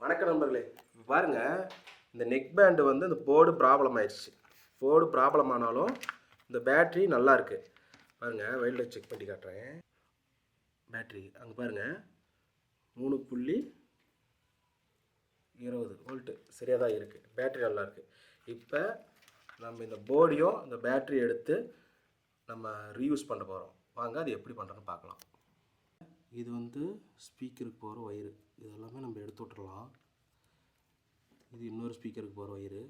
வணக்கம் நண்பர்களே. பாருங்க, இந்த நெக் பேண்டு வந்து இந்த போர்டு ப்ராப்ளம் ஆயிடுச்சு. போர்டு ப்ராப்ளம் ஆனாலும் இந்த பேட்ரி நல்லா இருக்கு. பாருங்க, வெயிலில் செக் பண்ணி காட்டுறேன். பேட்ரி அங்கே பாருங்க, 3.20 வோல்ட்டு சரியாக தான் இருக்குது. பேட்ரி நல்லா இருக்குது. இப்போ நம்ம இந்த போர்டையும் இந்த பேட்ரி எடுத்து நம்ம ரீயூஸ் பண்ண போகிறோம். வாங்க அது எப்படி பண்ணுறோன்னு பார்க்கலாம். இது வந்து ஸ்பீக்கருக்கு போகிற ஒயரு. இது எல்லாமே நம்ம எடுத்து விட்டுறலாம். இது இன்னொரு ஸ்பீக்கருக்கு போகிற ஒயரு.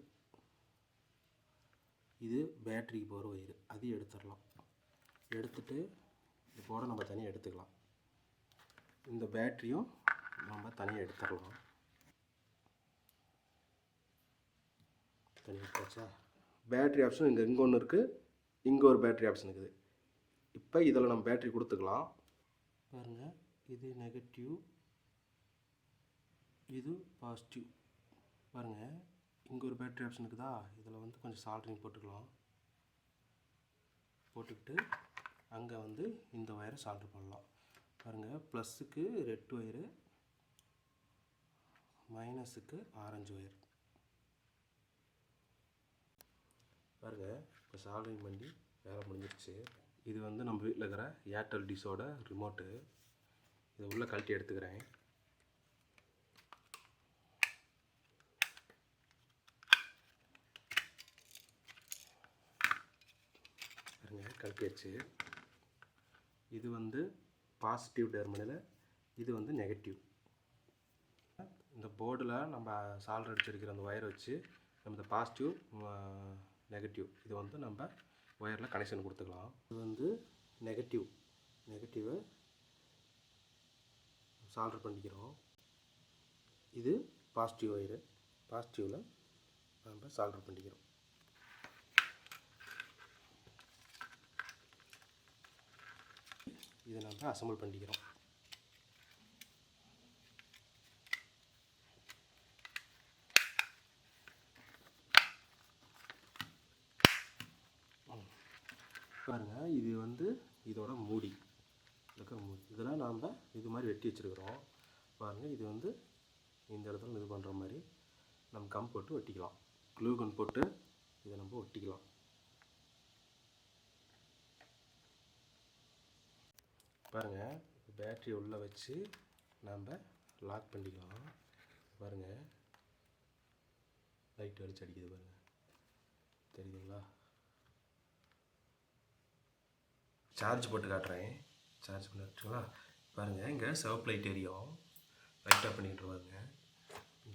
இது பேட்டரிக்கு போகிற ஒயரு. அதையும் எடுத்துடலாம். எடுத்துட்டு இதோட நம்ம தனியாக எடுத்துக்கலாம். இந்த பேட்டரியும் நம்ம தனியாக எடுத்துடலாம். தனியாக எடுத்தாச்சா? பேட்ரி ஆப்ஷன் இங்கே ஒன்று இருக்குது, இங்கே ஒரு பேட்ரி ஆப்ஷன் இருக்குது. இப்போ இதில் நம்ம பேட்ரி கொடுத்துக்கலாம். பாருங்கள், இது நெகட்டிவ், இது பாசிட்டிவ். பாருங்கள், இங்கே ஒரு பேட்ரி ஆப்ஷன் இருக்குதா? இதில் வந்து கொஞ்சம் சால்ட்ரிங் போட்டுக்கலாம். போட்டுக்கிட்டு அங்கே வந்து இந்த ஒயரை சால்ட்ரு பண்ணலாம். பாருங்கள், ப்ளஸ்ஸுக்கு ரெட் ஒயரு, மைனஸுக்கு ஆரஞ்சு ஒயர். பாருங்கள், இப்போ சால்ட்ரிங் பண்ணி வேலை முடிஞ்சிருச்சு. இது வந்து நம்ம வீட்டில் இருக்கிற ஏர்டெல் டிஷோட ரிமோட்டு. இதை உள்ளே கழட்டி எடுத்துக்கிறேன். பாருங்க, கழட்டியாச்சு. இது வந்து பாசிட்டிவ் டெர்மினல், இது வந்து நெகட்டிவ். இந்த போர்டில் நம்ம சால்டர் அடிச்சிருக்கிற அந்த ஒயரை வச்சு நம்ம இந்த பாசிட்டிவ் நெகட்டிவ் இது வந்து நம்ம ஒயரில் கனெக்ஷன் கொடுத்துக்கலாம். இது வந்து நெகட்டிவை சால்டர் பண்ணிக்கிறோம். இது பாசிட்டிவ் ஒயரு, பாசிட்டிவில் நம்ம சால்டர் பண்ணிக்கிறோம். இதை நம்ம அசம்பிள் பண்ணிக்கிறோம். பாருங்கள், இது வந்து இதோட மூடி இருக்கிற மூடி. இதெல்லாம் நாம் இது மாதிரி வெட்டி வச்சுருக்கிறோம். பாருங்கள், இது வந்து இந்த இடத்துல இது பண்ணுற மாதிரி நம்ம கம் போட்டு ஒட்டிக்கலாம். க்ளூ கன் போட்டு இதை நம்ம ஒட்டிக்கலாம். பாருங்கள், பேட்டரி உள்ளே வச்சு நம்ம லாக் பண்ணிக்கலாம். பாருங்கள், லைட் அடிச்சு அடிக்குது பாருங்கள், தெரியுதுங்களா? சார்ஜ் போட்டு காட்டுறேன். சார்ஜ் பண்ணி வச்சுங்களா? பாருங்கள், இங்கே சிவப்பு லைட் எரியும். லைட் ஆஃப் பண்ணிக்கிட்டு பாருங்க.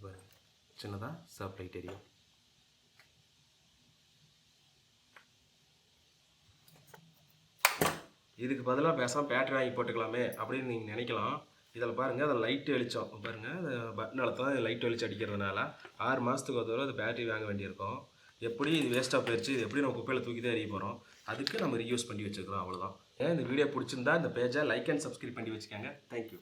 பாருங்கள், சின்னதாக சிவப்பு லைட் எரியும். இதுக்கு பதிலாக பேசாமல் பேட்டரி வாங்கி போட்டுக்கலாமே அப்படின்னு நீங்கள் நினைக்கலாம். இதில் பாருங்கள், அதில் லைட்டு வெளிச்சம் பாருங்கள், அந்த பட்டன் அழுத்தம் லைட் வெளிச்சம் அடிக்கிறதுனால 6 மாதத்துக்கு ஒரு தடவை அது பேட்டரி வாங்க வேண்டியிருக்கும். எப்படி இது வேஸ்ட்டாக போயிடுச்சு, இது எப்படி நம்ம குப்பையில் தூக்கி தான் எறிய போகிறோம். அதுக்கு நம்ம ரீயூஸ் பண்ணி வச்சுக்கிறோம், அவ்வளோதான். இந்த வீடியோ பிடிச்சிருந்தா இந்த பேஜை லைக் அண்ட் சப்ஸ்கிரைப் பண்ணி வச்சுக்கோங்க. தேங்க்யூ.